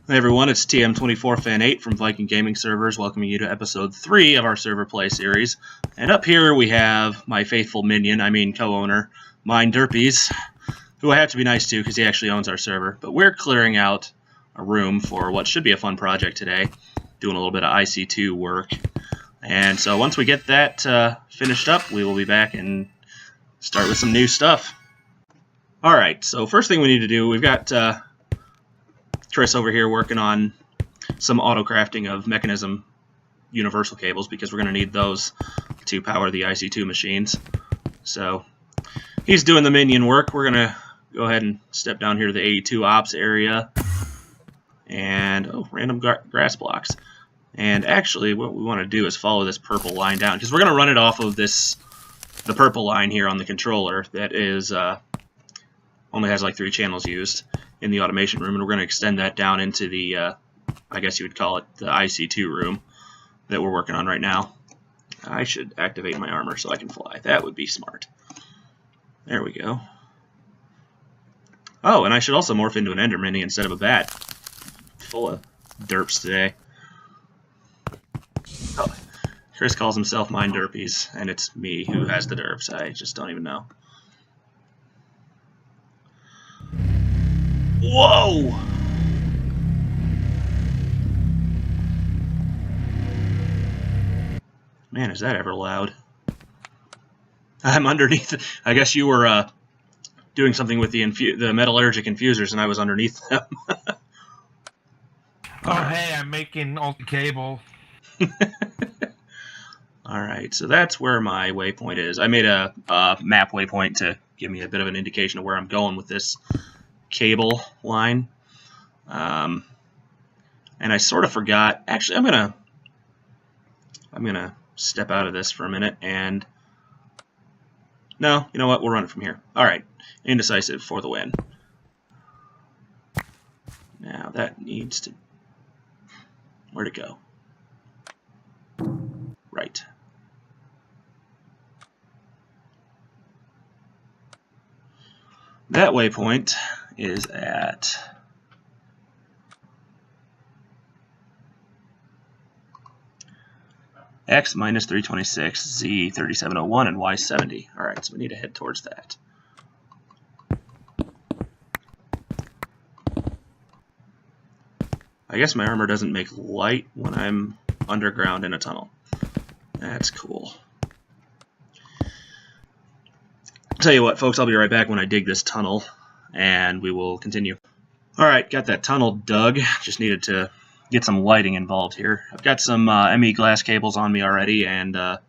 Hey everyone, it's TM24Fan8 from Viking Gaming Servers, welcoming you to episode 3 of our server play series. And up here we have my faithful minion, co-owner, Minederpes, who I have to be nice to because he actually owns our server. But we're clearing out a room for what should be a fun project today, doing a little bit of IC2 work. And so once we get that finished up, we will be back and start with some new stuff. Alright, so first thing we need to do, we've got Chris over here working on some auto-crafting of mechanism universal cables because we're going to need those to power the IC2 machines. So he's doing the minion work. We're going to go ahead and step down here to the 82 ops area. And, random grass blocks. And actually what we want to do is follow this purple line down because we're going to run it off of the purple line here on the controller that is only has like 3 channels used in the automation room, and we're going to extend that down into the, I guess you would call it the IC2 room that we're working on right now. I should activate my armor so I can fly. That would be smart. There we go. Oh, and I should also morph into an ender mini instead of a bat. Full of derps today. Oh, Chris calls himself Minederpes, and it's me who has the derps. I just don't even know. Whoa! Man, is that ever loud. I'm underneath. I guess you were doing something with the metallurgic infusers, and I was underneath them. Oh, hey, I'm making all the cable. Alright, so that's where my waypoint is. I made a map waypoint to give me a bit of an indication of where I'm going with this cable line. And I sort of forgot. Actually, I'm gonna step out of this for a minute and no, you know what? We'll run it from here. All right, indecisive for the win. Now that needs to. Where'd it go? Right. That waypoint is at X minus 326, Z 3701, and Y 70. Alright, so we need to head towards that. I guess my armor doesn't make light when I'm underground in a tunnel. That's cool. Tell you what, folks, I'll be right back when I dig this tunnel, and we will continue. Alright, got that tunnel dug. Just needed to get some lighting involved here. I've got some ME glass cables on me already, and I'm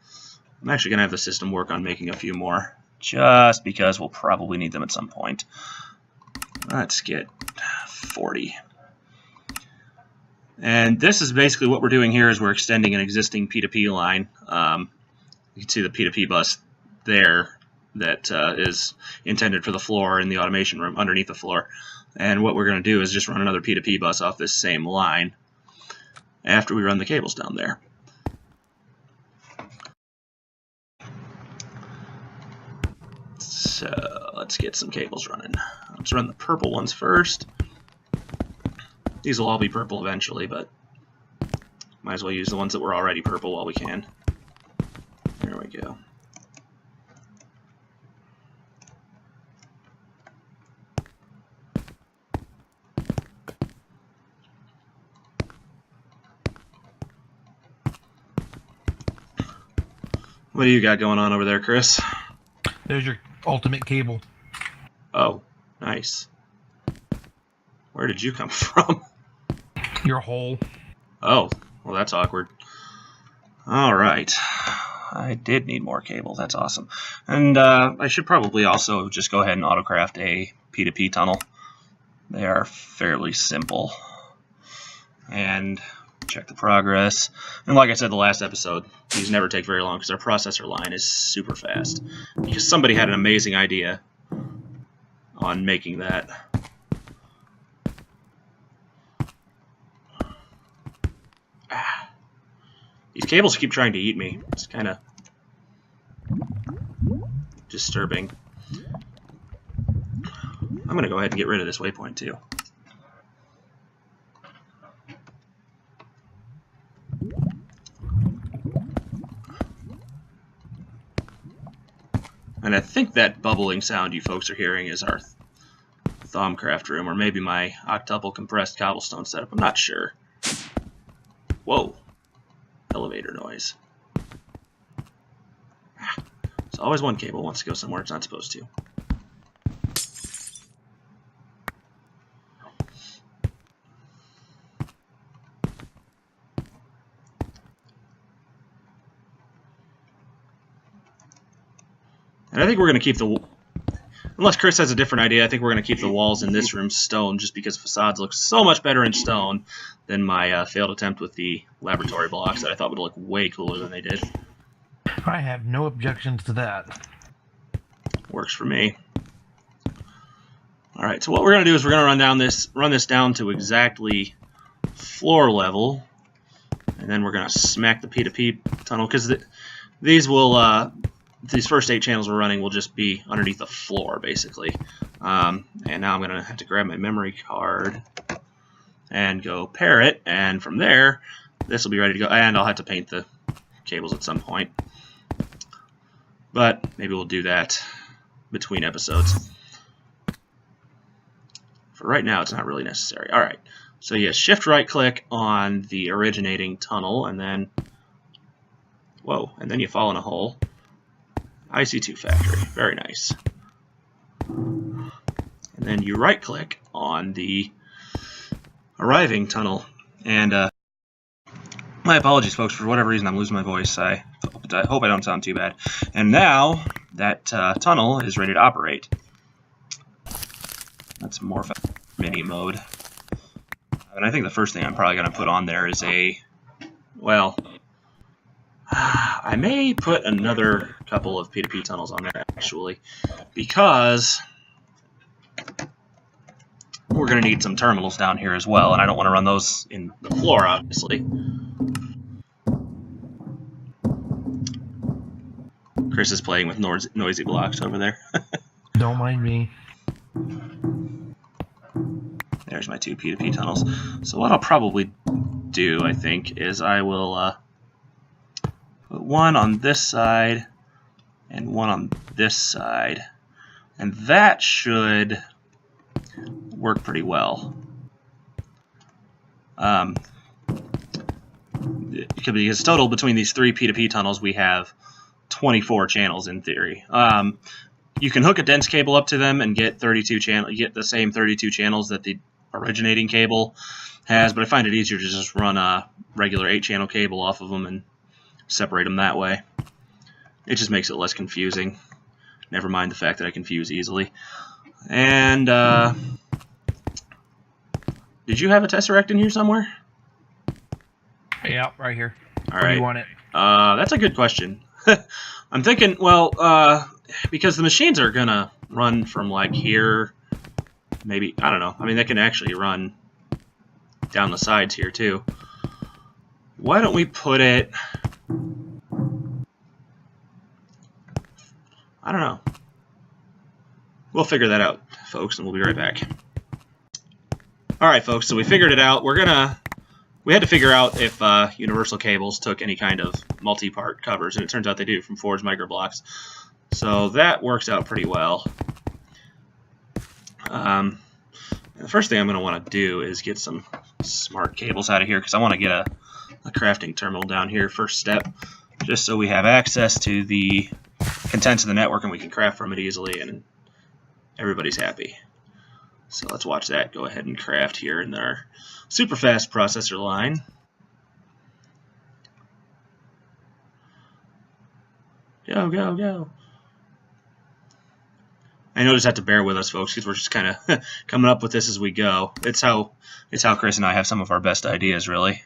actually going to have the system work on making a few more, just because we'll probably need them at some point. Let's get 40. And this is basically what we're doing here is we're extending an existing P2P line. You can see the P2P bus there that is intended for the floor in the automation room underneath the floor. And what we're going to do is just run another P2P bus off this same line after we run the cables down there. So let's get some cables running. Let's run the purple ones first. These will all be purple eventually, but might as well use the ones that were already purple while we can. There we go. What do you got going on over there, Chris? There's your ultimate cable. Oh, nice. Where did you come from? Your hole. Oh, well, that's awkward. Alright. I did need more cable. That's awesome. And I should probably also just go ahead and autocraft a P2P tunnel. They are fairly simple. And check the progress. And like I said the last episode, these never take very long because our processor line is super fast. Because somebody had an amazing idea on making that. These cables keep trying to eat me. It's kind of disturbing. I'm going to go ahead and get rid of this waypoint too. I think that bubbling sound you folks are hearing is our Thaumcraft room, or maybe my octuple compressed cobblestone setup. I'm not sure. Whoa. Elevator noise. There's always one cable wants to go somewhere it's not supposed to. And I think we're going to keep the... Unless Chris has a different idea, I think we're going to keep the walls in this room stone, just because facades look so much better in stone than my failed attempt with the laboratory blocks that I thought would look way cooler than they did. I have no objections to that. Works for me. Alright, so what we're going to do is we're going to run this down to exactly floor level, and then we're going to smack the P2P tunnel, because these first 8 channels we're running will just be underneath the floor, basically. And now I'm going to have to grab my memory card and go pair it, and from there, this will be ready to go. And I'll have to paint the cables at some point. But maybe we'll do that between episodes. For right now, it's not really necessary. Alright, so yeah, shift right-click on the originating tunnel, and then... Whoa, and then you fall in a hole. IC2 factory. Very nice. And then you right-click on the arriving tunnel. And my apologies, folks. For whatever reason, I'm losing my voice. I hope I don't sound too bad. And now that tunnel is ready to operate. That's more mini mode. And I think the first thing I'm probably going to put on there is a... Well... I may put another couple of P2P tunnels on there, actually, because we're going to need some terminals down here as well, and I don't want to run those in the floor, obviously. Chris is playing with noisy blocks over there. Don't mind me. There's my 2 P2P tunnels. So what I'll probably do, I think, is I will... put one on this side and one on this side, and that should work pretty well. Because total between these 3 P2P tunnels we have 24 channels in theory. You can hook a dense cable up to them and get 32 channel. You get the same 32 channels that the originating cable has, but I find it easier to just run a regular 8-channel cable off of them and separate them that way. It just makes it less confusing. Never mind the fact that I confuse easily. And, did you have a Tesseract in here somewhere? Yeah, right here. All Where right. do you want it? That's a good question. I'm thinking, well, because the machines are going to run from, like, here, maybe, I don't know. I mean, they can actually run down the sides here, too. Why don't we put it... I don't know. We'll figure that out, folks, and we'll be right back. Alright, folks, so we figured it out. We had to figure out if Universal Cables took any kind of multi-part covers, and it turns out they do from Forge Microblocks. So that works out pretty well. The first thing I'm going to want to do is get some smart cables out of here, because I want to get a crafting terminal down here, first step, just so we have access to the contents of the network and we can craft from it easily and everybody's happy. So let's watch that go ahead and craft here in our super fast processor line. Go, go, go. I know you just have to bear with us, folks, because we're just kind of coming up with this as we go. It's how Chris and I have some of our best ideas, really.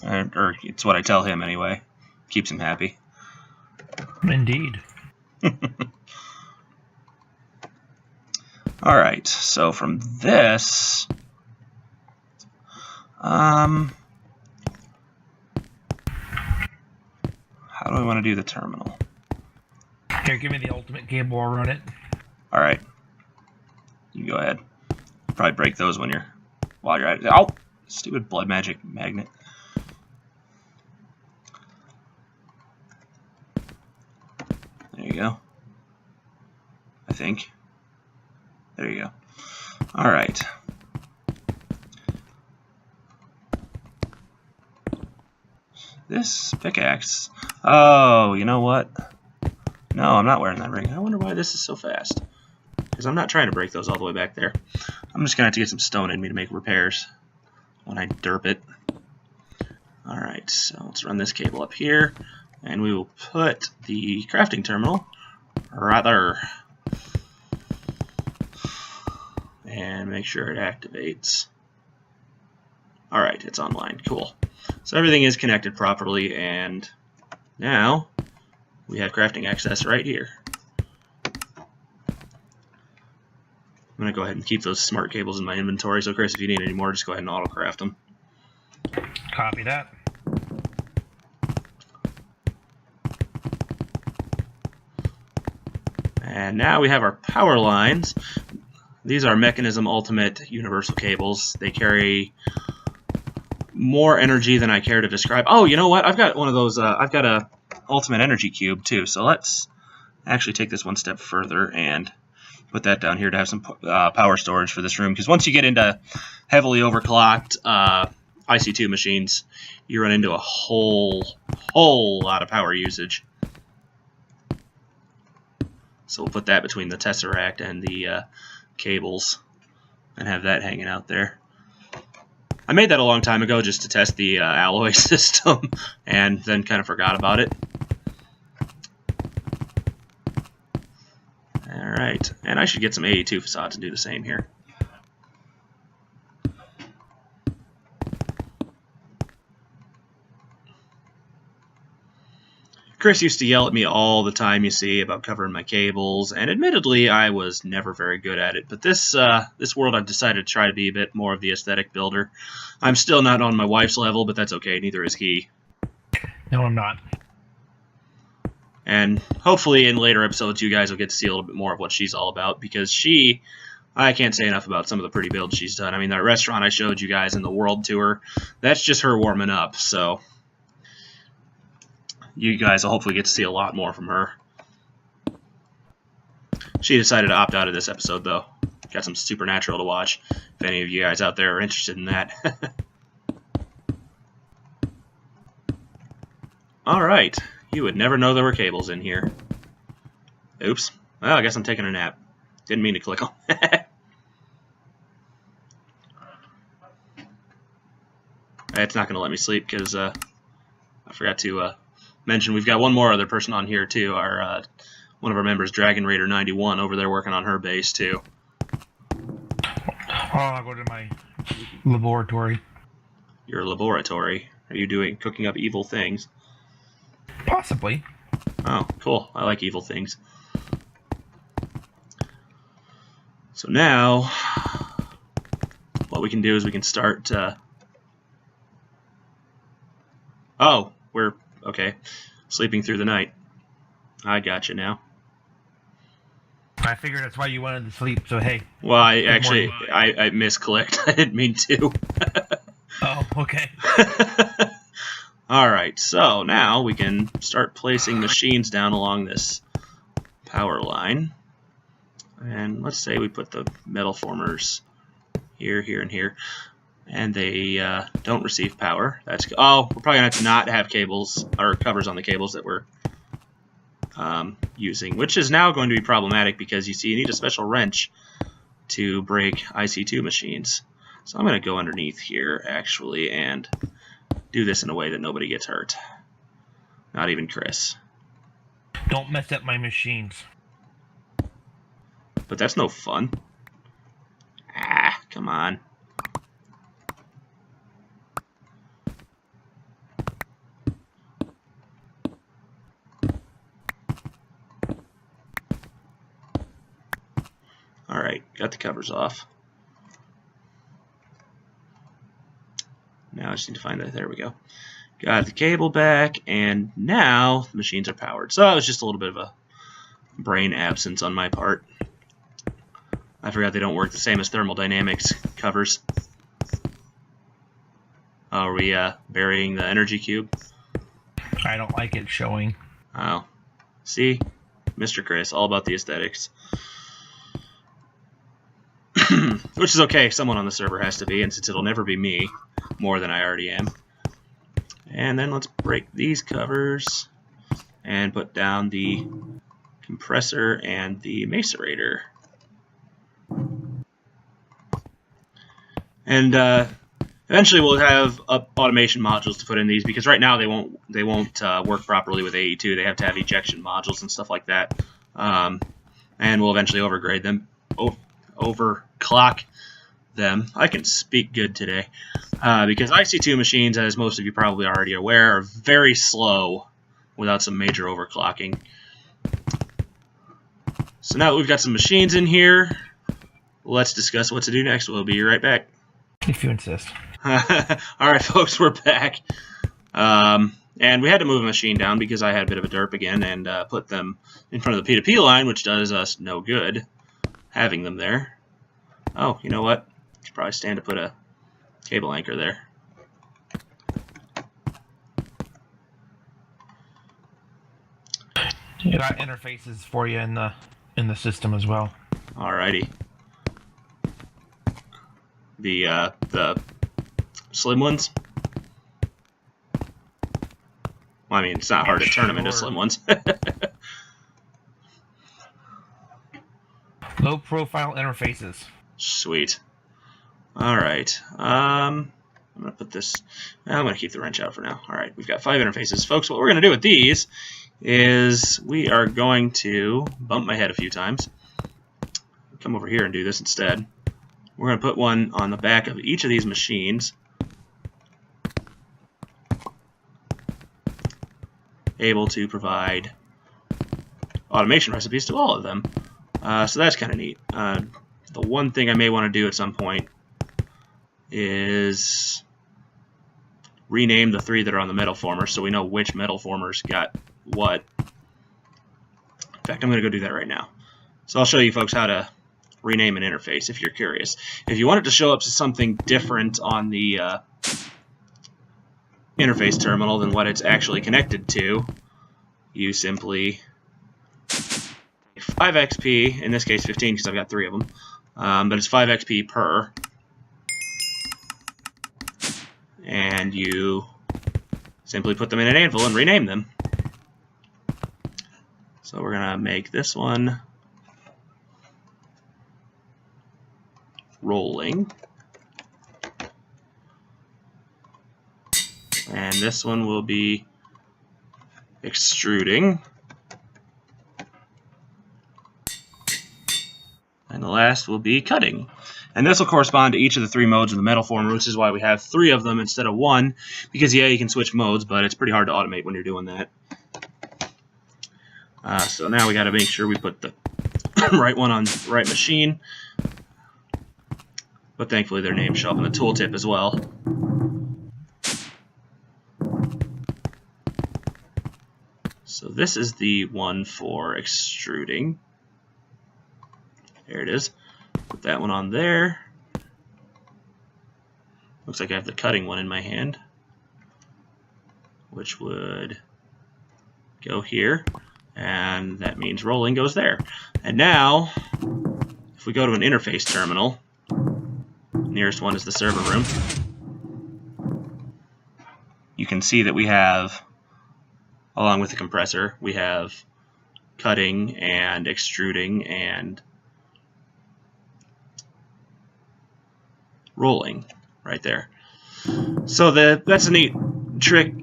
Or it's what I tell him anyway. Keeps him happy. Indeed. Alright, so from this... how do I want to do the terminal? Here, give me the ultimate cable, I'll run it. Alright. You go ahead. Probably break those while you're at it. Oh! Stupid blood magic magnet. There you you go. I think. There you go. Alright. This pickaxe... Oh, you know what? No, I'm not wearing that ring. I wonder why this is so fast. Because I'm not trying to break those all the way back there. I'm just going to have to get some stone in me to make repairs when I derp it. Alright, so let's run this cable up here. And we will put the crafting terminal right there. And make sure it activates. Alright, it's online. Cool. So everything is connected properly, and now we have crafting access right here. I'm going to go ahead and keep those smart cables in my inventory, so Chris, if you need any more, just go ahead and auto-craft them. Copy that. And now we have our power lines. These are Mechanism Ultimate Universal cables. They carry more energy than I care to describe. Oh, you know what? I've got one of those. I've got a Ultimate Energy Cube too. So let's actually take this one step further and put that down here to have some power storage for this room. Because once you get into heavily overclocked IC2 machines, you run into a whole lot of power usage. So we'll put that between the Tesseract and the cables and have that hanging out there. I made that a long time ago just to test the alloy system and then kind of forgot about it. Alright, and I should get some IC2 facades and do the same here. Chris used to yell at me all the time, you see, about covering my cables, and admittedly, I was never very good at it. But this world, I've decided to try to be a bit more of the aesthetic builder. I'm still not on my wife's level, but that's okay. Neither is he. No, I'm not. And hopefully in later episodes, you guys will get to see a little bit more of what she's all about, because I can't say enough about some of the pretty builds she's done. I mean, that restaurant I showed you guys in the world tour, that's just her warming up, so you guys will hopefully get to see a lot more from her. She decided to opt out of this episode, though. Got some Supernatural to watch, if any of you guys out there are interested in that. Alright, you would never know there were cables in here. Oops. Well, I guess I'm taking a nap. Didn't mean to click on that. It's not going to let me sleep because I forgot to mention we've got one more other person on here too. Our one of our members, Dragon Raider 91, over there working on her base too. Oh, I'll go to my laboratory. Your laboratory? Are you cooking up evil things? Possibly. Oh, cool. I like evil things. So now, what we can do is we can start. Oh, we're okay. Sleeping through the night. I gotcha now. I figured that's why you wanted to sleep, so hey. Well, I misclicked. I didn't mean to. Oh, okay. Alright, so now we can start placing machines down along this power line. And let's say we put the metal formers here, here, and here. And they don't receive power. That's we're probably going to have to not have cables or covers on the cables that we're using, which is now going to be problematic because you see you need a special wrench to break IC2 machines. So I'm going to go underneath here actually and do this in a way that nobody gets hurt. Not even Chris. Don't mess up my machines. But that's no fun. Ah, come on. Alright, got the covers off. Now I just need to find that. There we go. Got the cable back, and now the machines are powered. So it was just a little bit of a brain absence on my part. I forgot they don't work the same as thermodynamics covers. Oh, are we burying the energy cube? I don't like it showing. Oh. See? Mr. Chris, all about the aesthetics. Which is okay, someone on the server has to be, and since it'll never be me, more than I already am. And then let's break these covers and put down the compressor and the macerator. And eventually we'll have automation modules to put in these, because right now they won't work properly with AE2. They have to have ejection modules and stuff like that. And we'll eventually overgrade them, overclock them. I can speak good today, because IC2 machines, as most of you probably already aware, are very slow without some major overclocking. So now that we've got some machines in here, let's discuss what to do next. We'll be right back. If you insist. Alright, folks, we're back. And we had to move a machine down because I had a bit of a derp again and put them in front of the P2P line, which does us no good having them there. Oh, you know what? Should probably stand to put a cable anchor there. You got interfaces for you in the system as well. Alrighty. The slim ones. Well, I mean, it's not hard to turn them into slim ones. Low profile interfaces. Sweet. Alright. I'm going to put this... I'm going to keep the wrench out for now. Alright, we've got 5 interfaces. Folks, what we're going to do with these is we are going to bump my head a few times. Come over here and do this instead. We're going to put one on the back of each of these machines, able to provide automation recipes to all of them. So that's kind of neat. The one thing I may want to do at some point is rename the 3 that are on the metal formers so we know which metal formers got what. In fact, I'm going to go do that right now. So I'll show you folks how to rename an interface if you're curious. If you want it to show up to something different on the interface terminal than what it's actually connected to, you simply 5 XP, in this case 15 because I've got 3 of them, but it's 5 XP per, and you simply put them in an anvil and rename them. So we're going to make this one rolling, and this one will be extruding, and the last will be cutting. And this will correspond to each of the 3 modes of the metal former, which is why we have 3 of them instead of 1, because yeah, you can switch modes, but it's pretty hard to automate when you're doing that. So now we got to make sure we put the right one on the right machine. But thankfully their names show up in the tooltip as well. So this is the one for extruding. There it is. Put that one on there. Looks like I have the cutting one in my hand, which would go here, and that means rolling goes there. And now, if we go to an interface terminal, nearest one is the server room, you can see that we have, along with the compressor, we have cutting and extruding and rolling right there. So that's a neat trick.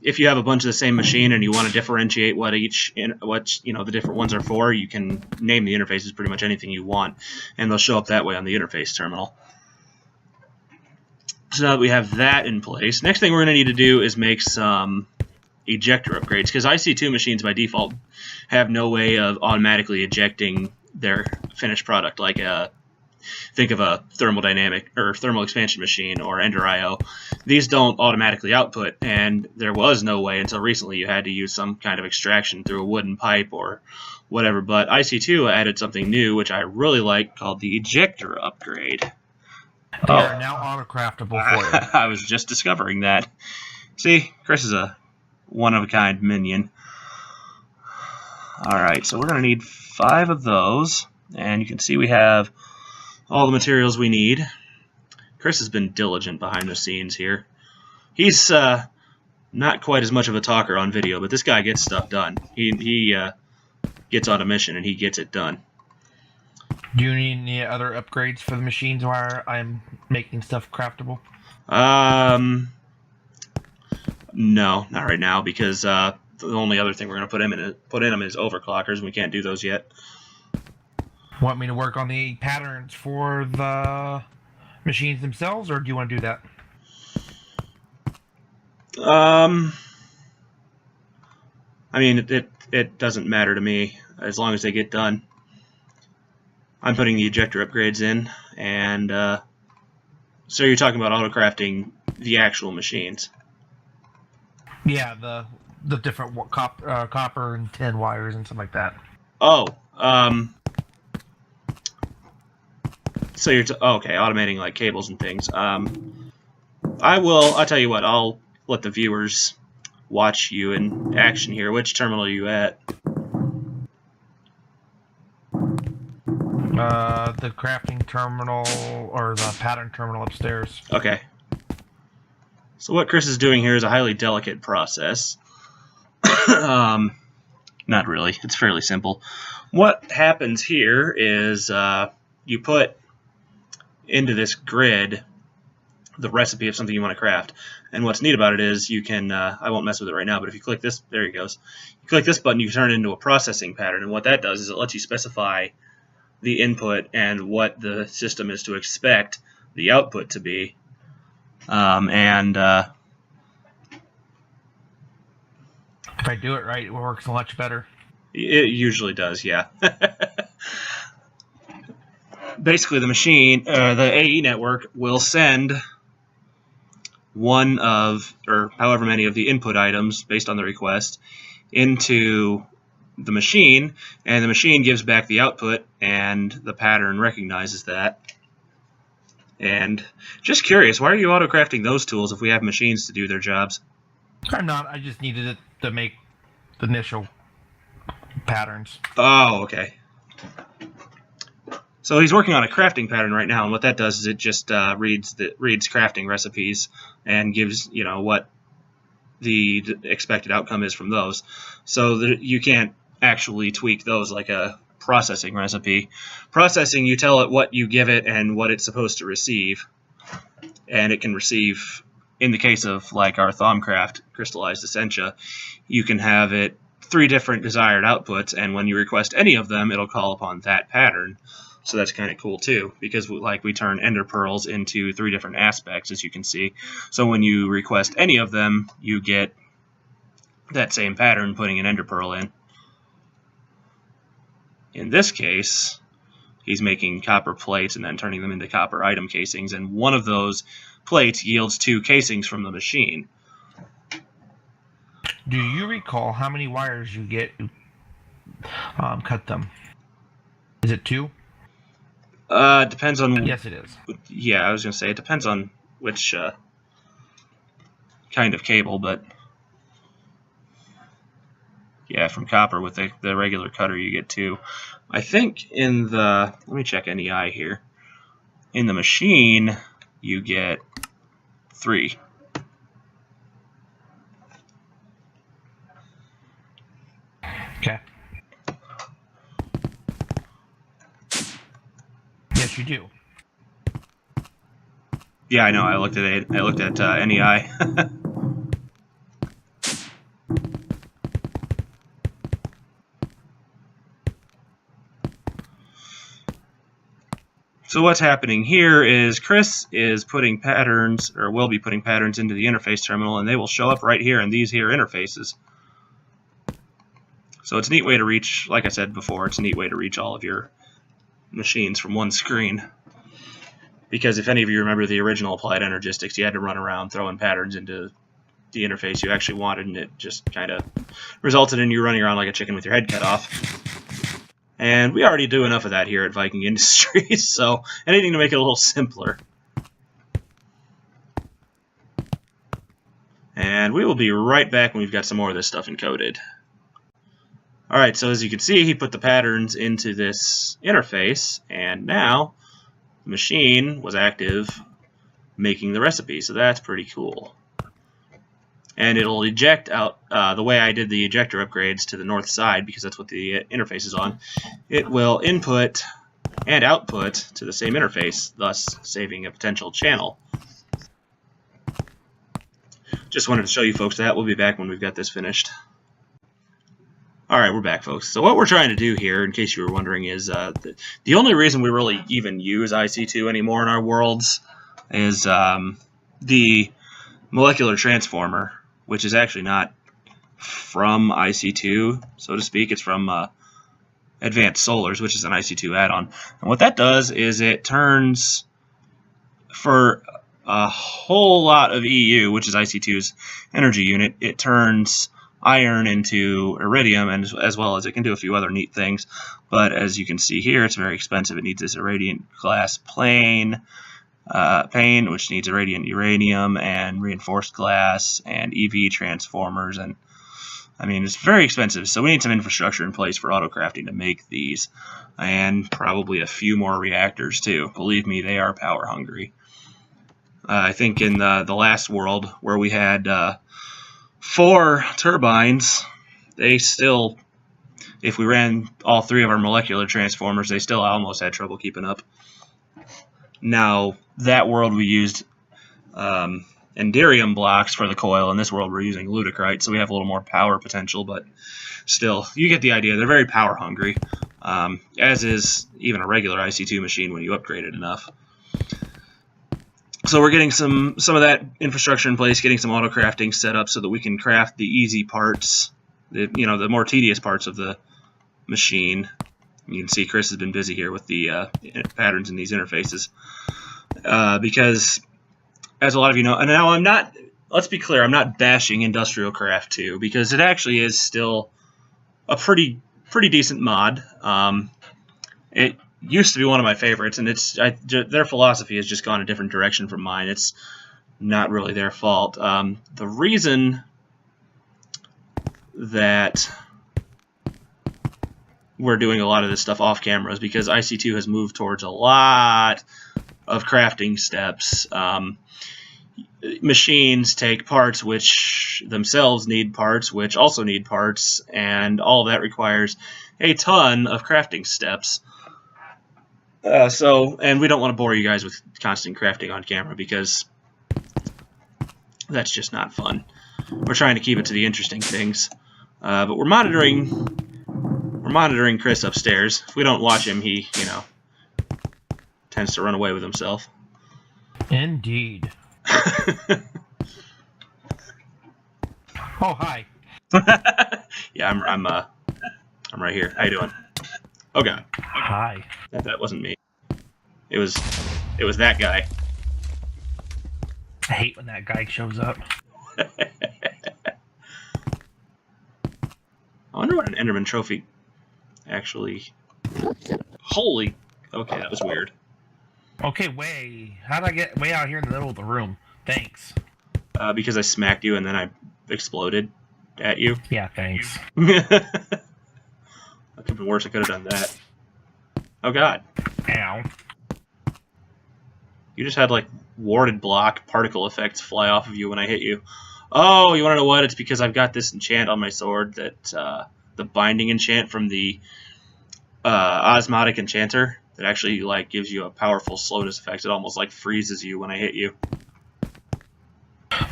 If you have a bunch of the same machine and you want to differentiate what the different ones are for, you can name the interfaces pretty much anything you want, and they'll show up that way on the interface terminal. So now that we have that in place, next thing we're going to need to do is make some ejector upgrades, because IC2 machines by default have no way of automatically ejecting their finished product, like think of a thermodynamic or thermal expansion machine or Ender IO. These don't automatically output, and there was no way until recently you had to use some kind of extraction through a wooden pipe or whatever. But IC2 added something new, which I really like, called the ejector upgrade. They are now auto-craftable for you. I was just discovering that. See, Chris is a one-of-a-kind minion. Alright, so we're going to need 5 of those, and you can see we have all the materials we need. Chris has been diligent behind the scenes here. He's not quite as much of a talker on video, but this guy gets stuff done. He gets on a mission and he gets it done. Do you need any other upgrades for the machines while I'm making stuff craftable? No, not right now, because the only other thing we're going to put in them is overclockers, and we can't do those yet. Want me to work on the patterns for the machines themselves, or do you want to do that? I mean, it doesn't matter to me as long as they get done. I'm putting the ejector upgrades in, and so you're talking about auto-crafting the actual machines. Yeah, the different copper and tin wires and stuff like that. Oh, so you're okay, automating like cables and things. I'll tell you what, I'll let the viewers watch you in action here. Which terminal are you at? The crafting terminal, or the pattern terminal upstairs. Okay. So what Chris is doing here is a highly delicate process. Not really. It's fairly simple. What happens here is you put into this grid the recipe of something you want to craft. And what's neat about it is you can, I won't mess with it right now, but if you click this, there he goes. You click this button, you turn it into a processing pattern. And what that does is it lets you specify the input and what the system is to expect the output to be. If I do it right, it works much better. It usually does, yeah. Basically, the machine, the AE network, will send one of, or however many of the input items based on the request, into the machine, and the machine gives back the output, and the pattern recognizes that. And just curious, why are you auto-crafting those tools if we have machines to do their jobs? I'm not. I just needed it to make the initial patterns. Oh, okay. So he's working on a crafting pattern right now, and what that does is it just reads crafting recipes and gives, you know, what the expected outcome is from those. So that you can't actually tweak those like a processing recipe. Processing, you tell it what you give it and what it's supposed to receive, and it can receive, in the case of like our Thaumcraft crystallized essentia, you can have it 3 different desired outputs, and when you request any of them, it'll call upon that pattern. So that's kind of cool too, because we turn ender pearls into 3 different aspects, as you can see. So when you request any of them, you get that same pattern putting an ender pearl in. In this case, he's making copper plates and then turning them into copper item casings, and one of those plates yields 2 casings from the machine. Do you recall how many wires you get to cut them? Is it 2? Depends on... Yes, it is. Yeah, I was going to say, it depends on which kind of cable, but... Yeah, from copper with the regular cutter you get 2. I think in the... Let me check NEI here. In the machine, you get 3. Okay. Yes, you do. Yeah, I know. I looked at it. I looked at NEI. So what's happening here is Chris is putting patterns, or will be putting patterns into the interface terminal, and they will show up right here in these here interfaces. So it's a neat way to reach, like I said before, it's a neat way to reach all of your machines from one screen. Because if any of you remember the original Applied Energistics, you had to run around throwing patterns into the interface you actually wanted, and it just kind of resulted in you running around like a chicken with your head cut off. And we already do enough of that here at Viking Industries, so anything to make it a little simpler. And we will be right back when we've got some more of this stuff encoded. Alright, so as you can see, he put the patterns into this interface, and now the machine was active making the recipe, so that's pretty cool. And it'll eject out, the way I did the ejector upgrades to the north side, because that's what the interface is on, it will input and output to the same interface, thus saving a potential channel. Just wanted to show you folks that. We'll be back when we've got this finished. Alright, we're back, folks. So what we're trying to do here, in case you were wondering, is the only reason we really even use IC2 anymore in our worlds is the molecular transformer, which is actually not from IC2, so to speak. It's from Advanced Solars, which is an IC2 add-on. And what that does is it turns, for a whole lot of EU, which is IC2's energy unit, it turns iron into iridium, and as well as it can do a few other neat things. But as you can see here, it's very expensive. It needs this irradiant glass pane, which needs irradiant uranium and reinforced glass and EV transformers, and I mean, it's very expensive, so we need some infrastructure in place for auto-crafting to make these, and probably a few more reactors too. Believe me, they are power hungry. I think in the last world, where we had 4 turbines, they still, if we ran all 3 of our molecular transformers, they still almost had trouble keeping up. Now, that world we used enderium blocks for the coil. In this world we're using ludicrite, so we have a little more power potential, but still, you get the idea. They're very power hungry, as is even a regular IC2 machine when you upgrade it enough. So we're getting some of that infrastructure in place, getting some auto crafting set up so that we can craft the easy parts, the more tedious parts of the machine. You can see Chris has been busy here with the patterns in these interfaces, because, as a lot of you know, and now I'm not, let's be clear, I'm not bashing Industrial Craft 2, because it actually is still a pretty decent mod. It used to be one of my favorites, and their philosophy has just gone a different direction from mine. It's not really their fault. The reason that we're doing a lot of this stuff off camera is because IC2 has moved towards a lot of crafting steps. Machines take parts which themselves need parts, which also need parts, and all of that requires a ton of crafting steps. And we don't want to bore you guys with constant crafting on camera, because that's just not fun. We're trying to keep it to the interesting things. But we're monitoring Chris upstairs. If we don't watch him, he, tends to run away with himself. Indeed. Oh, hi. Yeah, I'm right here. How you doing? Oh God. Hi. That wasn't me. It was that guy. I hate when that guy shows up. I wonder what an Enderman trophy actually. Holy. Okay, that was weird. Okay, how did I get way out here in the middle of the room? Thanks. Because I smacked you and then I exploded at you. Yeah, thanks. That could have been worse. I could have done that. Oh God. Ow. You just had like warded block particle effects fly off of you when I hit you. Oh, you want to know what? It's because I've got this enchant on my sword, that the binding enchant from the osmotic enchanter, that actually like gives you a powerful slowness effect. It almost like freezes you when I hit you.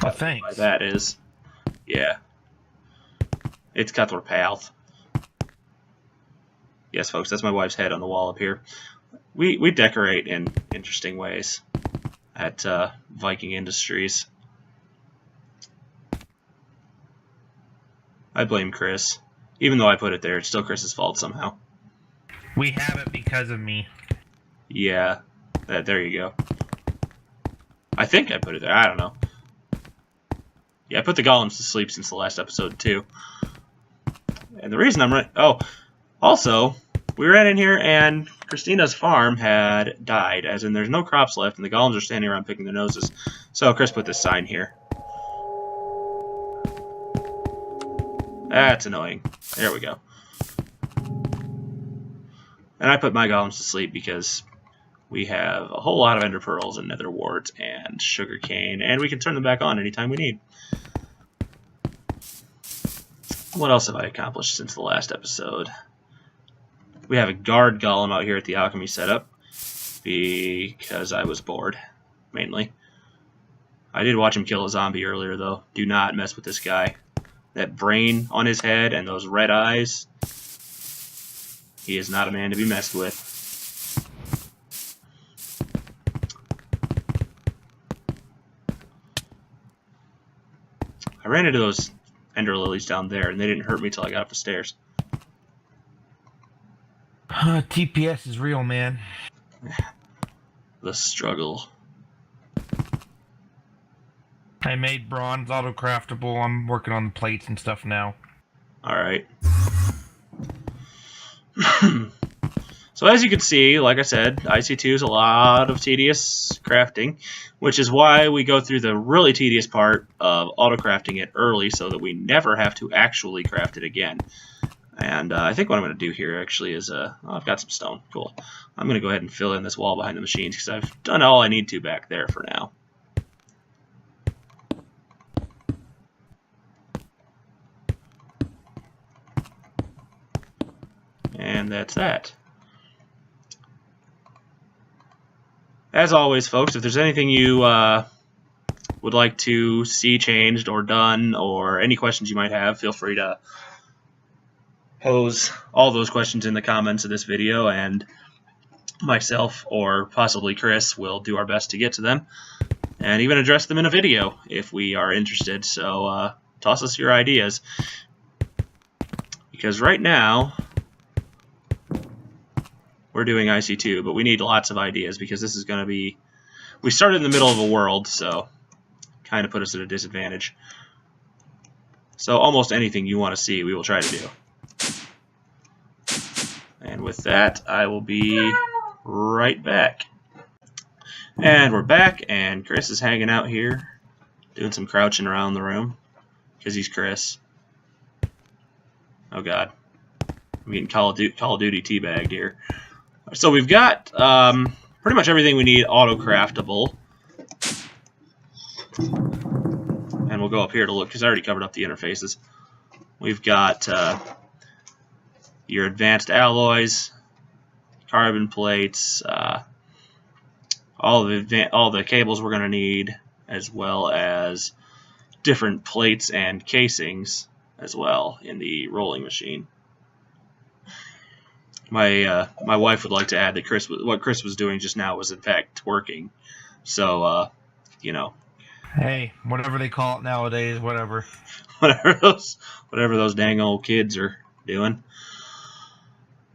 Oh, thanks. Why that is. Yeah. It's Cutthroat Path. Yes, folks, that's my wife's head on the wall up here. We decorate in interesting ways at Viking Industries. I blame Chris. Even though I put it there, it's still Chris's fault somehow. We have it because of me. Yeah, there you go. I think I put it there. I don't know. Yeah, I put the golems to sleep since the last episode, too. And the reason I'm right... Oh, also, we ran in here and Christina's farm had died, as in there's no crops left, and the golems are standing around picking their noses. So Chris put this sign here. That's annoying. There we go. And I put my golems to sleep because we have a whole lot of ender pearls and nether warts and sugarcane, and we can turn them back on anytime we need. What else have I accomplished since the last episode? We have a guard golem out here at the alchemy setup because I was bored, mainly. I did watch him kill a zombie earlier, though. Do not mess with this guy. That brain on his head and those red eyes. He is not a man to be messed with. I ran into those ender lilies down there, and they didn't hurt me till I got up the stairs. TPS is real, man. The struggle. I made bronze auto-craftable. I'm working on the plates and stuff now. Alright. So as you can see, like I said, IC2 is a lot of tedious crafting, which is why we go through the really tedious part of auto-crafting it early so that we never have to actually craft it again. And I think what I'm going to do here actually is, oh, I've got some stone. Cool. I'm going to go ahead and fill in this wall behind the machines because I've done all I need to back there for now. And that's that. As always, folks, if there's anything you would like to see changed or done, or any questions you might have, feel free to pose all those questions in the comments of this video, and myself or possibly Chris will do our best to get to them, and even address them in a video if we are interested. So toss us your ideas, because right now we're doing IC2, but we need lots of ideas because this is going to be... We started in the middle of a world, so kind of put us at a disadvantage. So almost anything you want to see, we will try to do. And with that, I will be right back. And we're back, and Chris is hanging out here, doing some crouching around the room, because he's Chris. Oh god. I'm getting Call of Duty teabagged here. So we've got pretty much everything we need auto-craftable. And we'll go up here to look, because I already covered up the interfaces. We've got your advanced alloys, carbon plates, all the cables we're going to need, as well as different plates and casings as well in the rolling machine. My wife would like to add that what Chris was doing just now was in fact working. So you know. Hey, whatever they call it nowadays, whatever. whatever those dang old kids are doing.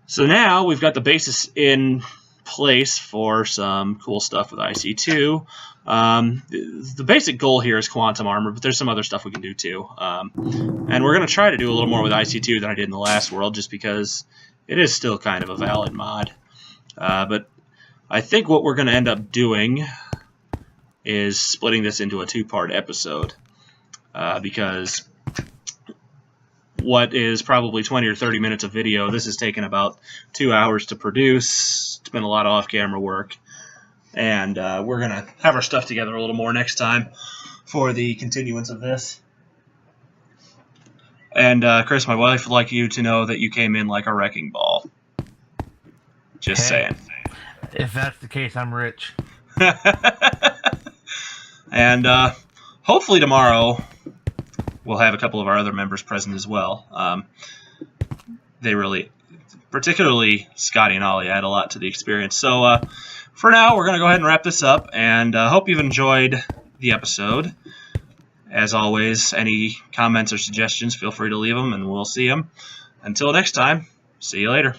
So now we've got the basis in place for some cool stuff with IC2. The basic goal here is quantum armor, but there's some other stuff we can do too. And we're going to try to do a little more with IC2 than I did in the last world, just because it is still kind of a valid mod. But I think what we're going to end up doing is splitting this into a two-part episode, because what is probably 20 or 30 minutes of video, this has taken about 2 hours to produce. It's been a lot of off-camera work, and we're going to have our stuff together a little more next time for the continuance of this. And Chris, my wife would like you to know that you came in like a wrecking ball. Just saying. If that's the case, I'm rich. And hopefully tomorrow we'll have a couple of our other members present as well. They really, particularly Scotty and Ollie, add a lot to the experience. So for now, we're going to go ahead and wrap this up, and hope you've enjoyed the episode. As always, any comments or suggestions, feel free to leave them, and we'll see them. Until next time, see you later.